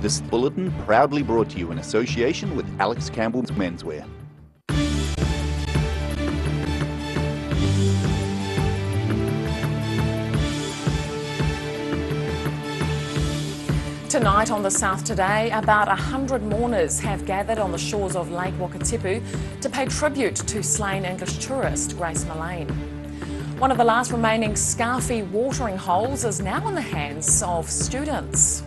This bulletin proudly brought to you in association with Alex Campbell's Menswear. Tonight on the South Today, about 100 mourners have gathered on the shores of Lake Wakatipu to pay tribute to slain English tourist Grace Millane. One of the last remaining Scarfie watering holes is now in the hands of students.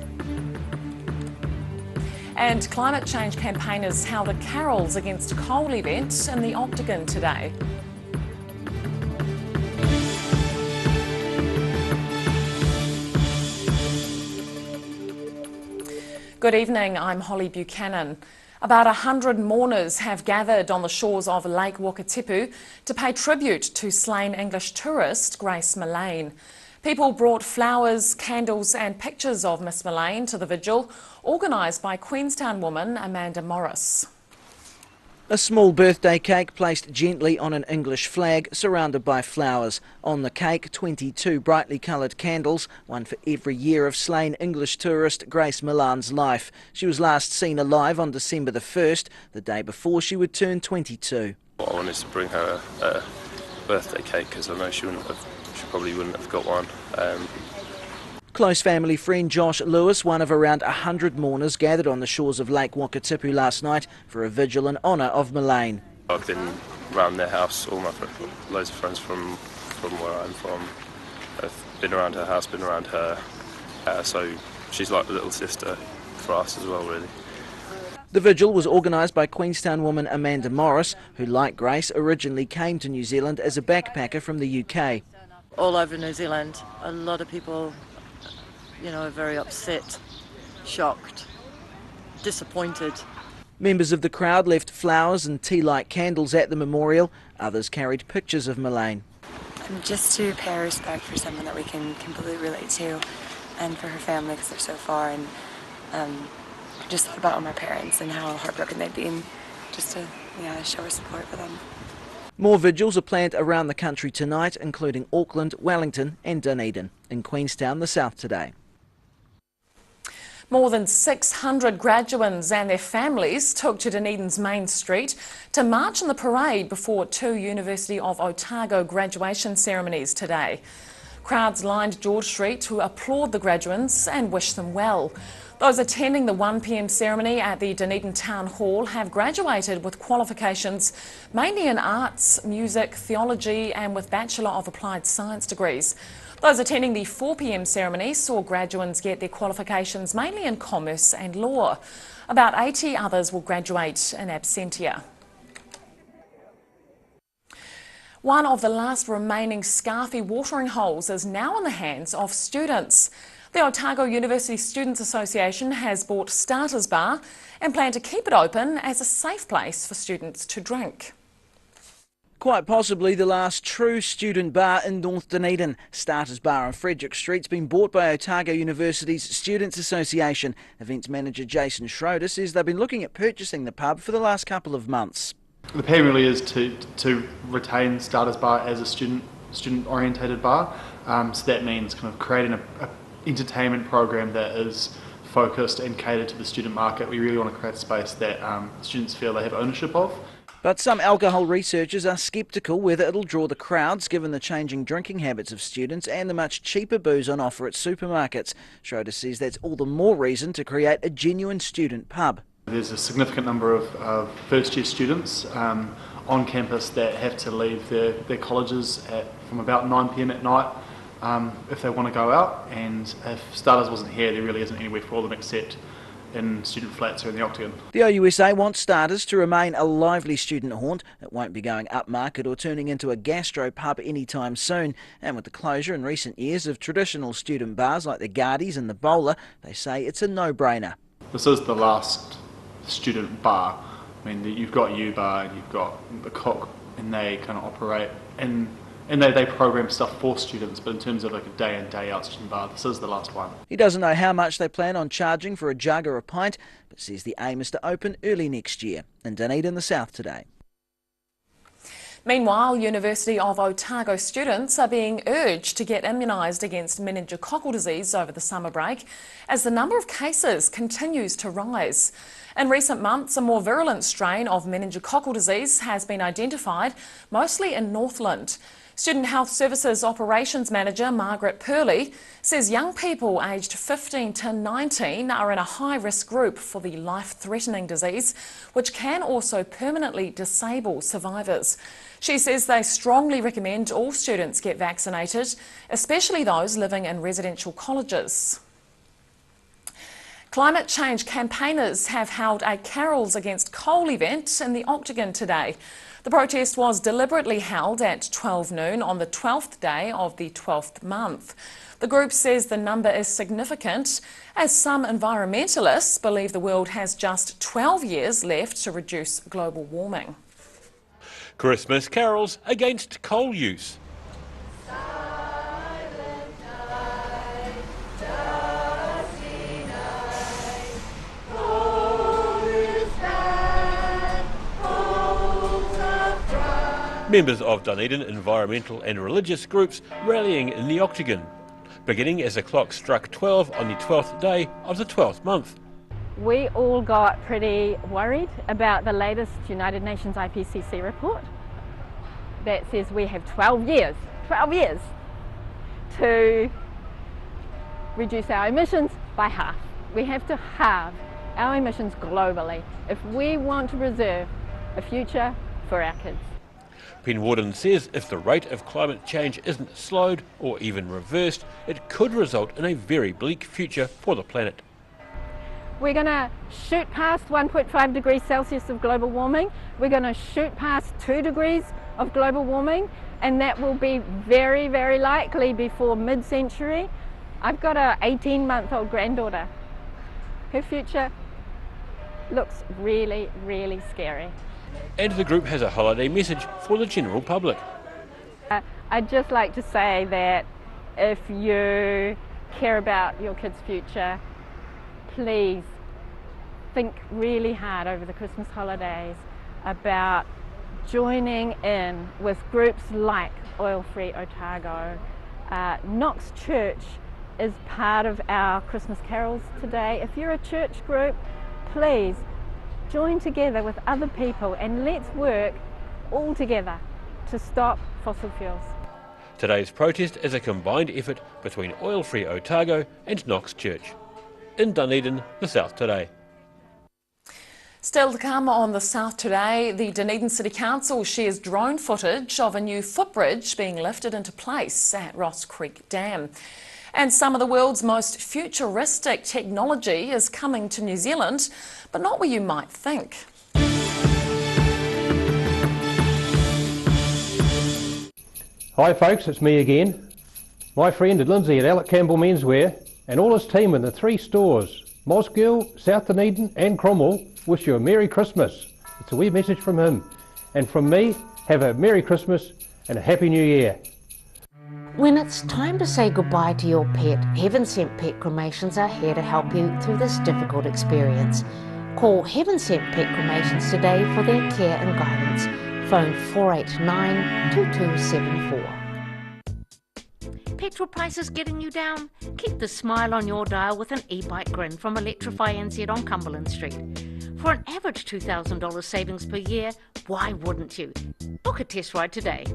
And climate change campaigners held a carols against coal event in the Octagon today. Good evening, I'm Holly Buchanan. About 100 mourners have gathered on the shores of Lake Wakatipu to pay tribute to slain English tourist Grace Millane. People brought flowers, candles and pictures of Miss Millane to the vigil, organised by Queenstown woman Amanda Morris. A small birthday cake placed gently on an English flag surrounded by flowers. On the cake, 22 brightly coloured candles, one for every year of slain English tourist Grace Millane's life. She was last seen alive on December the 1st, the day before she would turn 22. I wanted to bring her a birthday cake because I know she probably wouldn't have got one. Close family friend Josh Lewis, one of around 100 mourners, gathered on the shores of Lake Wakatipu last night for a vigil in honour of Millane. I've been around their house, loads of friends from where I'm from. I've been around her house, been around her, so she's like a little sister for us as well, really. The vigil was organised by Queenstown woman Amanda Morris, who, like Grace, originally came to New Zealand as a backpacker from the UK. All over New Zealand, a lot of people, are very upset, shocked, disappointed. Members of the crowd left flowers and tea-light candles at the memorial. Others carried pictures of Millane. Just to pay our respect for someone that we can completely relate to, and for her family because they're so far, and just thought about all my parents and how heartbroken they'd be, and just to show our support for them. More vigils are planned around the country tonight, including Auckland, Wellington and Dunedin. In Queenstown, the South Today. More than 600 graduands and their families took to Dunedin's Main Street to march in the parade before two University of Otago graduation ceremonies today. Crowds lined George Street to applaud the graduands and wish them well. Those attending the 1 p.m. ceremony at the Dunedin Town Hall have graduated with qualifications mainly in arts, music, theology and with Bachelor of Applied Science degrees. Those attending the 4 p.m. ceremony saw graduands get their qualifications mainly in commerce and law. About 80 others will graduate in absentia. One of the last remaining Scarfie watering holes is now in the hands of students. The Otago University Students Association has bought Starters Bar and plan to keep it open as a safe place for students to drink. Quite possibly the last true student bar in North Dunedin. Starters Bar on Frederick Street's been bought by Otago University's Students Association. Events manager Jason Schroeder says they've been looking at purchasing the pub for the last couple of months. The plan really is to retain Starters Bar as a student-orientated bar. So that means kind of creating a entertainment program that is focused and catered to the student market. We really want to create a space that students feel they have ownership of. But some alcohol researchers are sceptical whether it'll draw the crowds given the changing drinking habits of students and the much cheaper booze on offer at supermarkets. Schroeder says that's all the more reason to create a genuine student pub. There's a significant number of first-year students on campus that have to leave their colleges from about 9 p.m. at night if they want to go out, and if Starters wasn't here, there really isn't anywhere for them except in student flats or in the Octagon. The OUSA wants Starters to remain a lively student haunt. It won't be going upmarket or turning into a gastro pub anytime soon. And with the closure in recent years of traditional student bars like the Guardies and the Bowler, they say it's a no-brainer. This is the last student bar. I mean, you've got U-Bar and you've got the Cook, and they kind of operate and they program stuff for students, but in terms of like a day in, day out student bar, this is the last one. He doesn't know how much they plan on charging for a jug or a pint, but says the aim is to open early next year. In Dunedin, the South Today. Meanwhile, University of Otago students are being urged to get immunised against meningococcal disease over the summer break as the number of cases continues to rise. In recent months, a more virulent strain of meningococcal disease has been identified, mostly in Northland. Student Health Services Operations Manager Margaret Purley says young people aged 15 to 19 are in a high-risk group for the life-threatening disease, which can also permanently disable survivors. She says they strongly recommend all students get vaccinated, especially those living in residential colleges. Climate change campaigners have held a Carols Against Coal event in the Octagon today. The protest was deliberately held at 12 noon on the 12th day of the 12th month. The group says the number is significant as some environmentalists believe the world has just 12 years left to reduce global warming. Christmas carols against coal use. Members of Dunedin environmental and religious groups rallying in the Octagon, beginning as the clock struck 12 on the 12th day of the 12th month. We all got pretty worried about the latest United Nations IPCC report that says we have 12 years to reduce our emissions by half. We have to halve our emissions globally if we want to preserve a future for our kids. Penwarden says if the rate of climate change isn't slowed or even reversed, it could result in a very bleak future for the planet. We're going to shoot past 1.5 degrees Celsius of global warming. We're going to shoot past 2 degrees of global warming, and that will be very, very likely before mid-century. I've got an 18-month-old granddaughter. Her future looks really, really scary. And the group has a holiday message for the general public. I'd just like to say that if you care about your kids' future, please think really hard over the Christmas holidays about joining in with groups like Oil Free Otago. Knox Church is part of our Christmas carols today. If you're a church group, please join together with other people and let's work all together to stop fossil fuels. Today's protest is a combined effort between Oil Free Otago and Knox Church. In Dunedin, the South Today. Still to come on the South Today, the Dunedin City Council shares drone footage of a new footbridge being lifted into place at Ross Creek Dam. And some of the world's most futuristic technology is coming to New Zealand, but not where you might think. Hi folks, it's me again. My friend Lindsay at Alec Campbell Menswear and all his team in the 3 stores, Mosgiel, South Dunedin and Cromwell, wish you a Merry Christmas. It's a wee message from him. And from me, have a Merry Christmas and a Happy New Year. When it's time to say goodbye to your pet, Heaven Sent Pet Cremations are here to help you through this difficult experience. Call Heaven Sent Pet Cremations today for their care and guidance. Phone 489-2274. Petrol prices getting you down? Keep the smile on your dial with an e-bike grin from Electrify NZ on Cumberland Street. For an average $2,000 savings per year, why wouldn't you? Book a test ride today.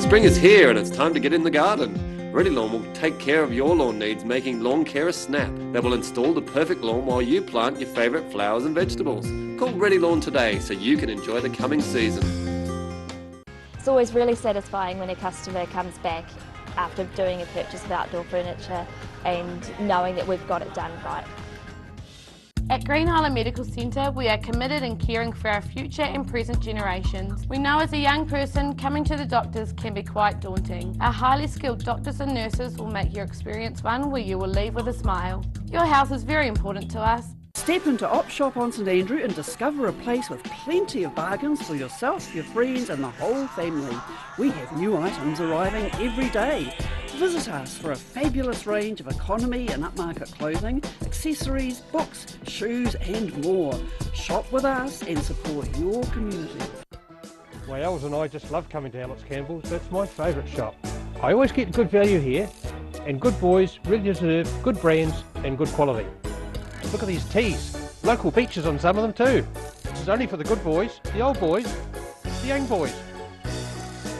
Spring is here and it's time to get in the garden. Ready Lawn will take care of your lawn needs, making Lawn Care a snap that will install the perfect lawn while you plant your favourite flowers and vegetables. Call Ready Lawn today so you can enjoy the coming season. It's always really satisfying when a customer comes back after doing a purchase of outdoor furniture and knowing that we've got it done right. At Green Island Medical Centre, we are committed in caring for our future and present generations. We know as a young person, coming to the doctors can be quite daunting. Our highly skilled doctors and nurses will make your experience one where you will leave with a smile. Your health is very important to us. Step into Op Shop on St Andrew and discover a place with plenty of bargains for yourself, your friends and the whole family. We have new items arriving every day. Visit us for a fabulous range of economy and upmarket clothing, accessories, books, shoes and more. Shop with us and support your community. My Els and I just love coming to Alex Campbell's. That's my favourite shop. I always get good value here, and good boys really deserve good brands and good quality. Look at these tees. Local beaches on some of them too. This is only for the good boys, the old boys, the young boys.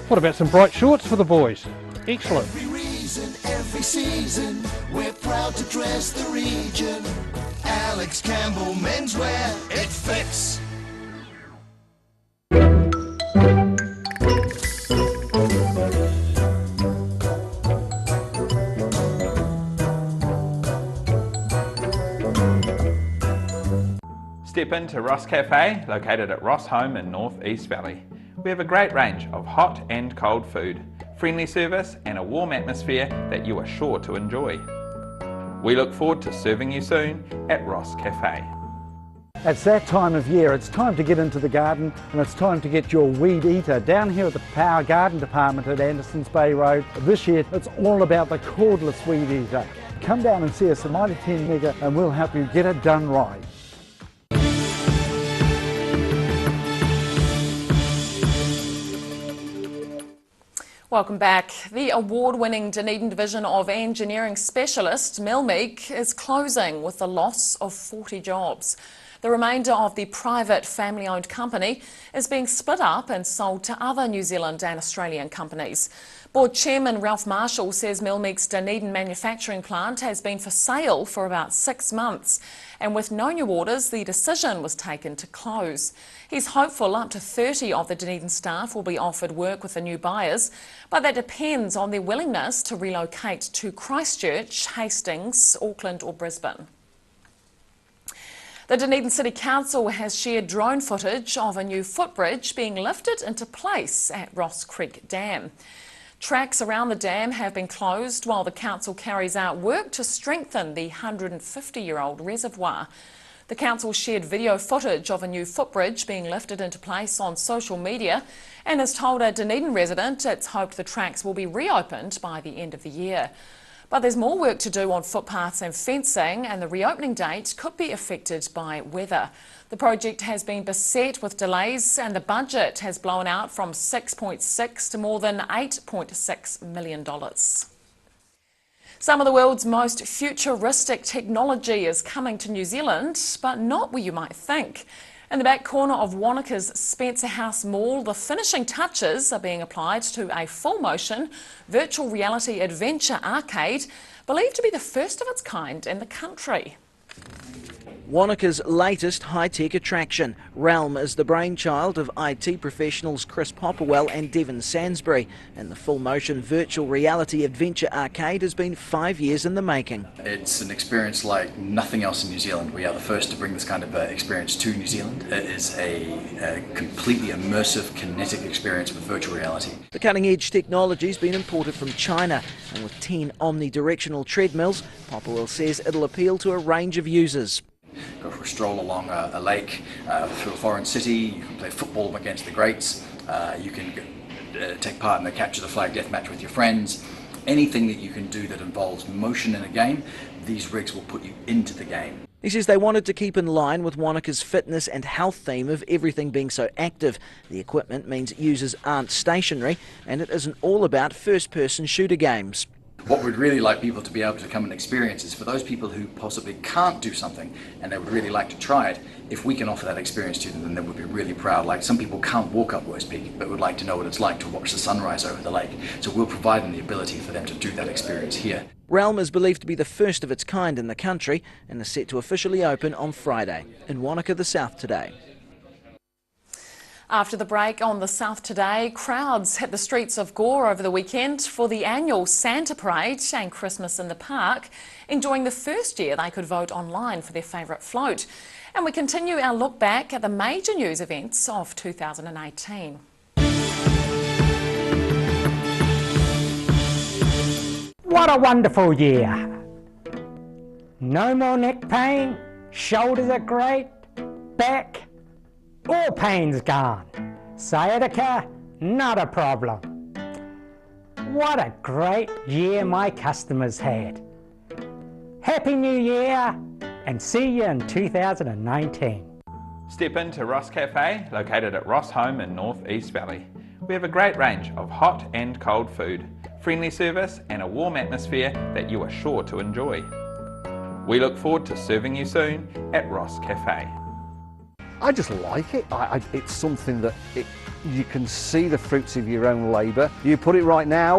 What about some bright shorts for the boys? Excellent. Every reason, every season, we're proud to dress the region. Alex Campbell Menswear, it fits. Step into Ross Cafe, located at Ross Home in North East Valley. We have a great range of hot and cold food, friendly service and a warm atmosphere that you are sure to enjoy. We look forward to serving you soon at Ross Cafe. It's that time of year. It's time to get into the garden and it's time to get your weed eater. Down here at the Power Garden Department at Andersons Bay Road, this year it's all about the cordless weed eater. Come down and see us at Mitre 10 Mega and we'll help you get it done right. Welcome back. The award-winning Dunedin Division of Engineering Specialist, Melmeek, is closing with the loss of 40 jobs. The remainder of the private family-owned company is being split up and sold to other New Zealand and Australian companies. Board Chairman Ralph Marshall says Melmeek's Dunedin manufacturing plant has been for sale for about 6 months, and with no new orders, the decision was taken to close. He's hopeful up to 30 of the Dunedin staff will be offered work with the new buyers, but that depends on their willingness to relocate to Christchurch, Hastings, Auckland or Brisbane. The Dunedin City Council has shared drone footage of a new footbridge being lifted into place at Ross Creek Dam. Tracks around the dam have been closed while the council carries out work to strengthen the 150-year-old reservoir. The council shared video footage of a new footbridge being lifted into place on social media and has told a Dunedin resident it's hoped the tracks will be reopened by the end of the year. But there's more work to do on footpaths and fencing, and the reopening date could be affected by weather. The project has been beset with delays and the budget has blown out from $6.6 to more than $8.6 million. Some of the world's most futuristic technology is coming to New Zealand, but not where you might think. In the back corner of Wanaka's Spencer House Mall, the finishing touches are being applied to a full-motion virtual reality adventure arcade, believed to be the first of its kind in the country. Wanaka's latest high-tech attraction. Realm is the brainchild of IT professionals Chris Popperwell and Devon Sansbury, and the full-motion virtual reality adventure arcade has been 5 years in the making. It's an experience like nothing else in New Zealand. We are the first to bring this kind of experience to New Zealand. It is a completely immersive, kinetic experience with virtual reality. The cutting-edge technology has been imported from China, and with 10 omnidirectional treadmills, Popperwell says it'll appeal to a range of users. Go for a stroll along a lake, through a foreign city, you can play football against the greats, you can take part in the capture the flag deathmatch with your friends. Anything that you can do that involves motion in a game, these rigs will put you into the game. He says they wanted to keep in line with Wanaka's fitness and health theme of everything being so active. The equipment means users aren't stationary, and it isn't all about first-person shooter games. What we'd really like people to be able to come and experience is for those people who possibly can't do something and they would really like to try it, if we can offer that experience to them, then they would be really proud. Like some people can't walk up West Peak but would like to know what it's like to watch the sunrise over the lake. So we'll provide them the ability for them to do that experience here. Realm is believed to be the first of its kind in the country and is set to officially open on Friday. In Wanaka, the South Today. After the break on the South Today, crowds hit the streets of Gore over the weekend for the annual Santa Parade and Christmas in the Park, enjoying the first year they could vote online for their favourite float. And we continue our look back at the major news events of 2018. What a wonderful year! No more neck pain, shoulders are great, back, all pain's gone. Sciatica, not a problem. What a great year my customers had. Happy New Year and see you in 2019. Step into Ross Cafe, located at Ross Home in North East Valley. We have a great range of hot and cold food, friendly service and a warm atmosphere that you are sure to enjoy. We look forward to serving you soon at Ross Cafe. I just like it. It's something that you can see the fruits of your own labour. You put it right now,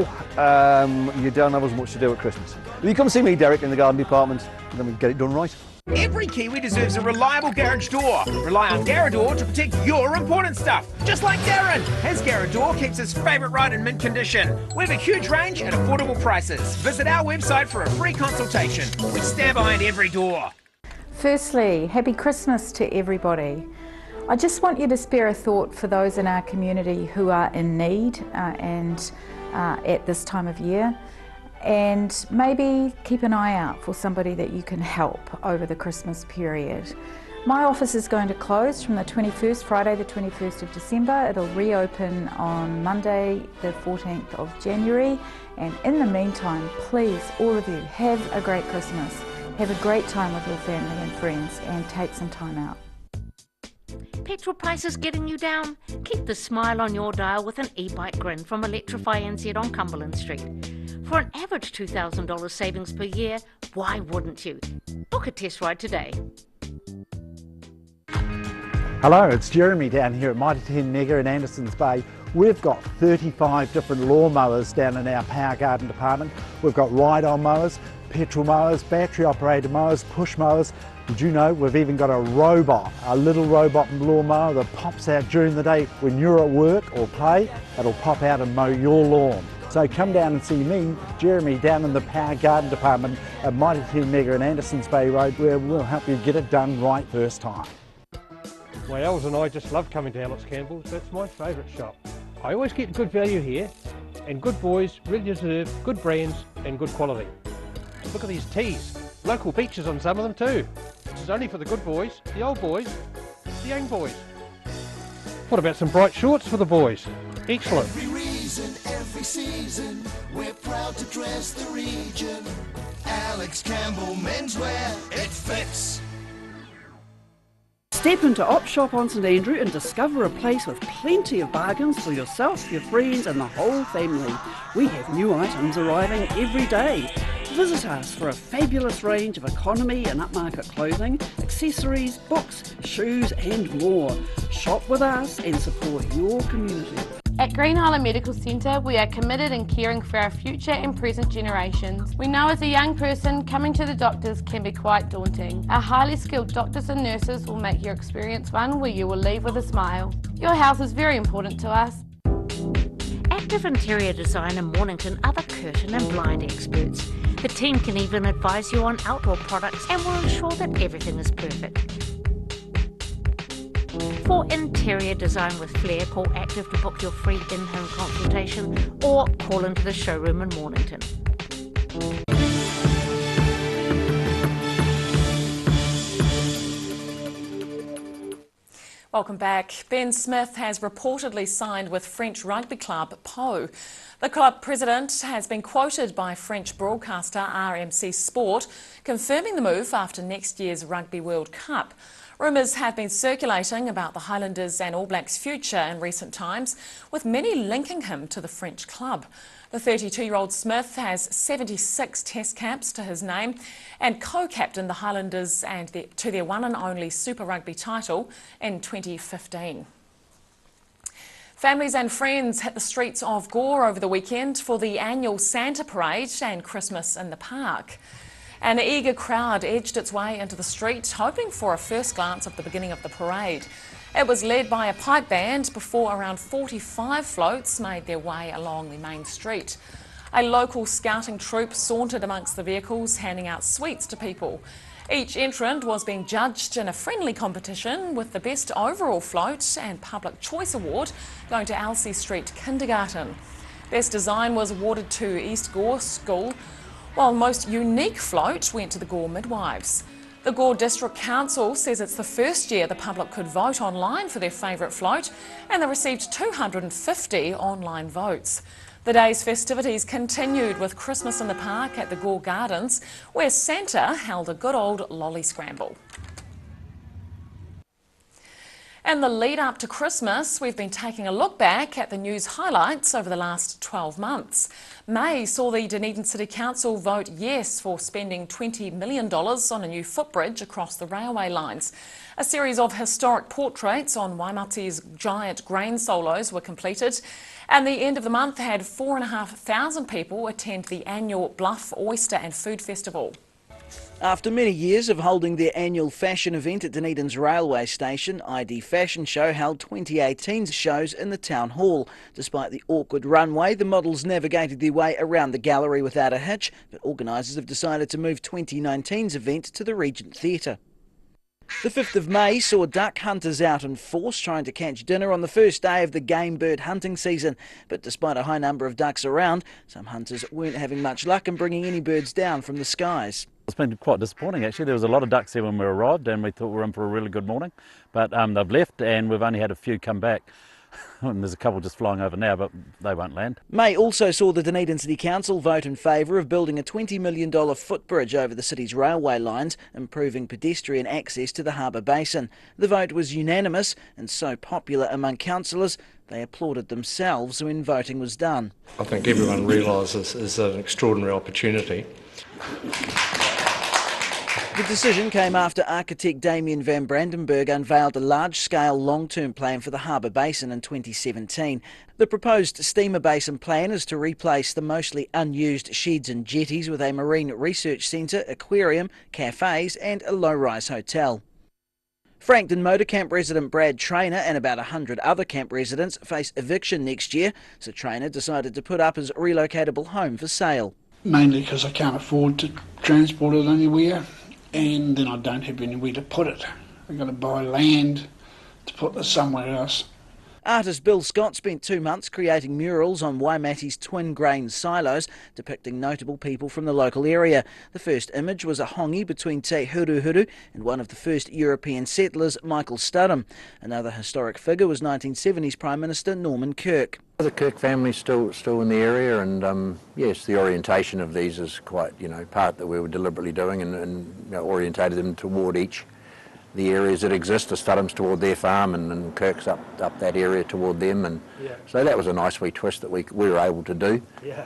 you don't have as much to do at Christmas. You come see me, Derek, in the garden department, and then we get it done right. Every Kiwi deserves a reliable garage door. Rely on Garrador to protect your important stuff. Just like Darren, his Garrador keeps his favourite ride in mint condition. We have a huge range at affordable prices. Visit our website for a free consultation. We stand behind every door. Firstly, happy Christmas to everybody. I just want you to spare a thought for those in our community who are in need at this time of year, and maybe keep an eye out for somebody that you can help over the Christmas period. My office is going to close from the 21st, Friday the 21st of December. It'll reopen on Monday the 14th of January, and in the meantime, please, all of you, have a great Christmas. Have a great time with your family and friends and take some time out. Petrol prices getting you down? Keep the smile on your dial with an e-bike grin from Electrify NZ on Cumberland Street. For an average $2,000 savings per year, why wouldn't you? Book a test ride today. Hello, it's Jeremy down here at Mitre 10 Mega in Andersons Bay. We've got 35 different lawnmowers down in our power garden department. We've got ride-on mowers, petrol mowers, battery operated mowers, push mowers. Did you know we've even got a robot, a little robot lawnmower that pops out during the day when you're at work or play. It'll pop out and mow your lawn. So come down and see me, Jeremy, down in the power garden department at Mitre 10 Mega in Andersons Bay Road, where we'll help you get it done right first time. My Els and I just love coming to Alex Campbell's. That's my favourite shop. I always get good value here, and good boys really deserve good brands and good quality. Look at these tees. Local beaches on some of them too. This is only for the good boys, the old boys, the young boys. What about some bright shorts for the boys? Excellent. Every reason, every season, we're proud to dress the region. Alex Campbell Menswear, it fits. Step into Op Shop on St Andrew and discover a place with plenty of bargains for yourself, your friends and the whole family. We have new items arriving every day. Visit us for a fabulous range of economy and upmarket clothing, accessories, books, shoes and more. Shop with us and support your community. At Green Island Medical Centre, we are committed in caring for our future and present generations. We know as a young person, coming to the doctors can be quite daunting. Our highly skilled doctors and nurses will make your experience one where you will leave with a smile. Your health is very important to us. Active Interior Design in Mornington are the curtain and blind experts. The team can even advise you on outdoor products and will ensure that everything is perfect. For interior design with flair, call Active to book your free in-home consultation or call into the showroom in Mornington. Welcome back. Ben Smith has reportedly signed with French rugby club Pau. The club president has been quoted by French broadcaster RMC Sport confirming the move after next year's Rugby World Cup. Rumours have been circulating about the Highlanders and All Blacks' future in recent times, with many linking him to the French club. The 32-year-old Smith has 76 test caps to his name and co-captained the Highlanders to their one and only Super Rugby title in 2015. Families and friends hit the streets of Gore over the weekend for the annual Santa Parade and Christmas in the Park. An eager crowd edged its way into the street, hoping for a first glance of the beginning of the parade. It was led by a pipe band before around 45 floats made their way along the main street. A local scouting troop sauntered amongst the vehicles, handing out sweets to people. Each entrant was being judged in a friendly competition, with the best overall float and public choice award going to Elsie Street Kindergarten. Best design was awarded to East Gore School, while most unique float went to the Gore Midwives. The Gore District Council says it's the first year the public could vote online for their favourite float, and they received 250 online votes. The day's festivities continued with Christmas in the Park at the Gore Gardens, where Santa held a good old lolly scramble. In the lead up to Christmas, we've been taking a look back at the news highlights over the last 12 months. May saw the Dunedin City Council vote yes for spending $20 million on a new footbridge across the railway lines. A series of historic portraits on Waimati's giant grain silos were completed, and the end of the month had 4,500 people attend the annual Bluff Oyster and Food Festival. After many years of holding their annual fashion event at Dunedin's railway station, ID Fashion Show held 2018's shows in the town hall. Despite the awkward runway, the models navigated their way around the gallery without a hitch, but organisers have decided to move 2019's event to the Regent Theatre. The 5th of May saw duck hunters out in force trying to catch dinner on the first day of the game bird hunting season. But despite a high number of ducks around, some hunters weren't having much luck in bringing any birds down from the skies. It's been quite disappointing actually. There was a lot of ducks there when we arrived and we thought we were in for a really good morning. But they've left and we've only had a few come back. And there's a couple just flying over now, but they won't land. May also saw the Dunedin City Council vote in favour of building a $20 million footbridge over the city's railway lines, improving pedestrian access to the harbour basin. The vote was unanimous and so popular among councillors, they applauded themselves when voting was done. I think everyone realises it's an extraordinary opportunity. The decision came after architect Damien van Brandenburg unveiled a large-scale long-term plan for the harbour basin in 2017. The proposed steamer basin plan is to replace the mostly unused sheds and jetties with a marine research centre, aquarium, cafes and a low-rise hotel. Frankton Motor Camp resident Brad Traynor and about 100 other camp residents face eviction next year, so Traynor decided to put up his relocatable home for sale. Mainly because I can't afford to transport it anywhere, and then I don't have anywhere to put it. I've got to buy land to put this somewhere else. Artist Bill Scott spent 2 months creating murals on Waimati's twin grain silos depicting notable people from the local area. The first image was a hongi between Te Huruhuru and one of the first European settlers, Michael Studham. Another historic figure was 1970s Prime Minister Norman Kirk. The Kirk family's still in the area, and yes, the orientation of these is quite, part that we were deliberately doing and orientated them toward each. The areas that exist, the Studhams toward their farm and Kirk's up that area toward them, and so that was a nice wee twist that we were able to do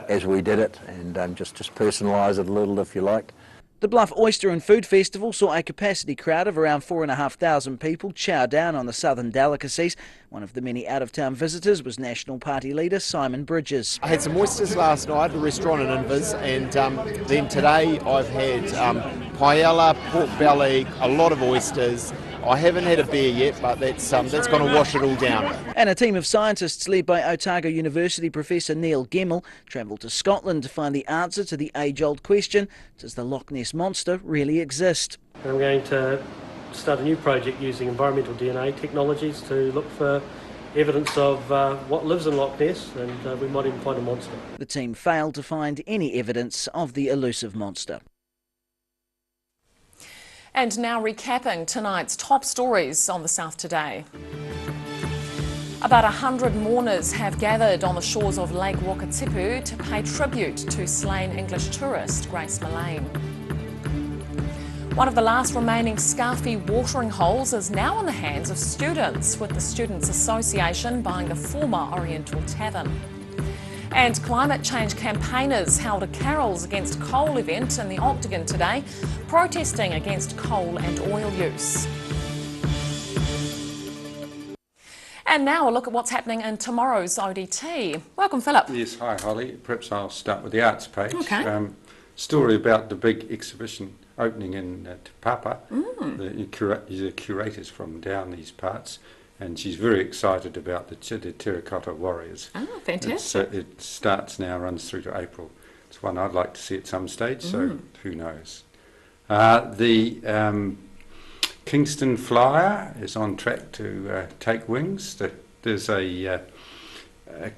as we did it, and just personalise it a little if you like. The Bluff Oyster and Food Festival saw a capacity crowd of around 4,500 people chow down on the southern delicacies. One of the many out-of-town visitors was National Party leader Simon Bridges. I had some oysters last night at a restaurant in Invis, and then today I've had paella, pork belly, a lot of oysters. I haven't had a beer yet, but that's going to wash it all down. And a team of scientists led by Otago University Professor Neil Gemmell travelled to Scotland to find the answer to the age-old question, does the Loch Ness Monster really exist? I'm going to start a new project using environmental DNA technologies to look for evidence of what lives in Loch Ness, and we might even find a monster. The team failed to find any evidence of the elusive monster. And now recapping tonight's top stories on the South Today. About 100 mourners have gathered on the shores of Lake Wakatipu to pay tribute to slain English tourist Grace Millane. One of the last remaining Scarfie watering holes is now in the hands of students, with the Students' Association buying the former Oriental Tavern. And climate change campaigners held a Carols Against Coal event in the Octagon today, protesting against coal and oil use. And now a look at what's happening in tomorrow's ODT. Welcome, Philip. Yes, hi Holly. Perhaps I'll start with the arts page. Okay. Story about the big exhibition opening in Te Papa. The curator's from down these parts, and she's very excited about the terracotta warriors. Oh, fantastic. It starts now, runs through to April. It's one I'd like to see at some stage, so who knows. The Kingston Flyer is on track to take wings. There's a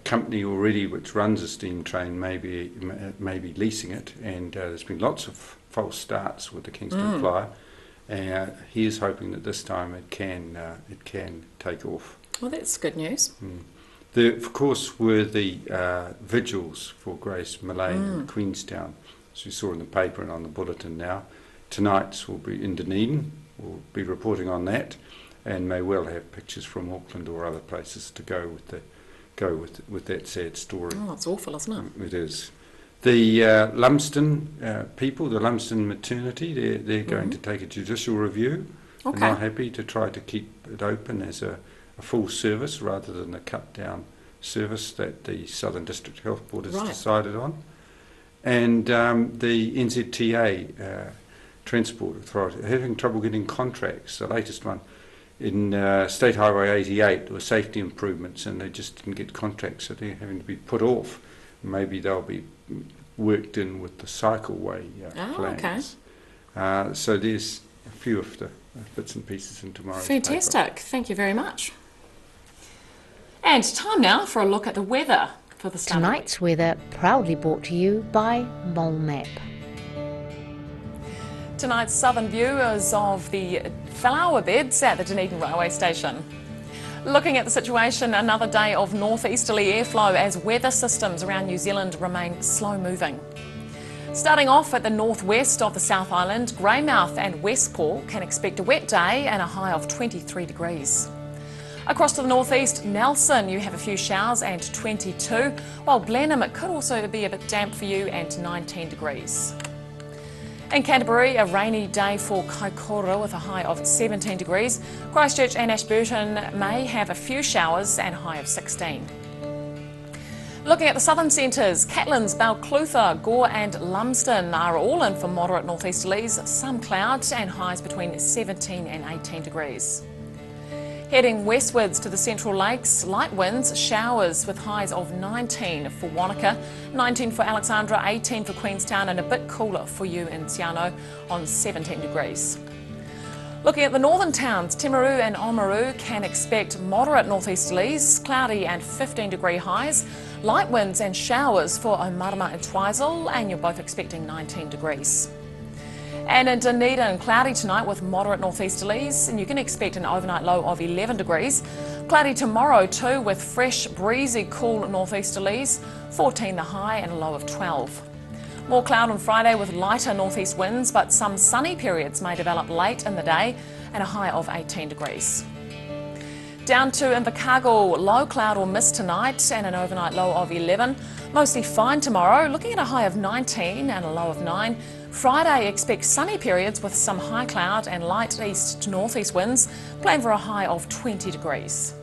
company already which runs a steam train, maybe leasing it, and there's been lots of false starts with the Kingston Flyer. He is hoping that this time it can take off. Well, that's good news. There, of course, were the vigils for Grace Millane in Queenstown, as we saw in the paper and on the bulletin now. Tonight's will be in Dunedin. We'll be reporting on that, and may well have pictures from Auckland or other places to go with that sad story. Oh, it's awful, isn't it? It is. The Lumsden people, the Lumsden maternity, they're going to take a judicial review. Okay. They're not happy to try to keep it open as a full service rather than a cut-down service that the Southern District Health Board has decided on. And the NZTA Transport Authority are having trouble getting contracts. The latest one in State Highway 88, there were safety improvements and they just didn't get contracts, so they're having to be put off. Maybe they'll be worked in with the cycleway plans. Okay. So there's a few of the bits and pieces in tomorrow's Fantastic. paper. Thank you very much. And time now for a look at the weather for the start. Tonight's weather proudly brought to you by Mole Map. Tonight's southern view is of the flower beds at the Dunedin Railway Station. Looking at the situation, another day of northeasterly airflow as weather systems around New Zealand remain slow moving. Starting off at the northwest of the South Island, Greymouth and Westport can expect a wet day and a high of 23 degrees. Across to the northeast, Nelson, you have a few showers and 22, while Blenheim, it could also be a bit damp for you and 19 degrees. In Canterbury, a rainy day for Kaikoura with a high of 17 degrees. Christchurch and Ashburton may have a few showers and a high of 16. Looking at the southern centres, Catlins, Balclutha, Gore and Lumsden are all in for moderate northeasterlies, some clouds and highs between 17 and 18 degrees. Heading westwards to the Central Lakes, light winds, showers with highs of 19 for Wanaka, 19 for Alexandra, 18 for Queenstown and a bit cooler for you in Tiano on 17 degrees. Looking at the northern towns, Timaru and Oamaru can expect moderate northeasterlies, cloudy and 15-degree highs, light winds and showers for Omarama and Twizel, and you're both expecting 19 degrees. And in Dunedin, cloudy tonight with moderate northeasterlies, and you can expect an overnight low of 11 degrees. Cloudy tomorrow too with fresh, breezy, cool northeasterlies, 14 the high and a low of 12. More cloud on Friday with lighter northeast winds, but some sunny periods may develop late in the day and a high of 18 degrees. Down to Invercargill, low cloud or mist tonight and an overnight low of 11. Mostly fine tomorrow, looking at a high of 19 and a low of 9. Friday, expect sunny periods with some high cloud and light east to northeast winds, plan for a high of 20 degrees.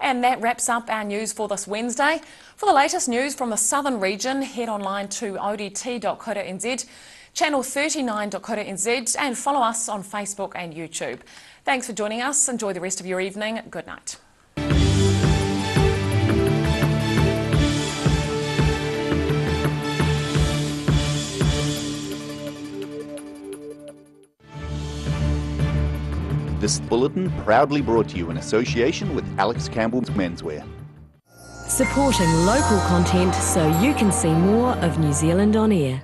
And that wraps up our news for this Wednesday. For the latest news from the southern region, head online to odt.co.nz, channel 39.co.nz and follow us on Facebook and YouTube. Thanks for joining us. Enjoy the rest of your evening. Good night. This bulletin proudly brought to you in association with Alex Campbell's Menswear. Supporting local content so you can see more of New Zealand on air.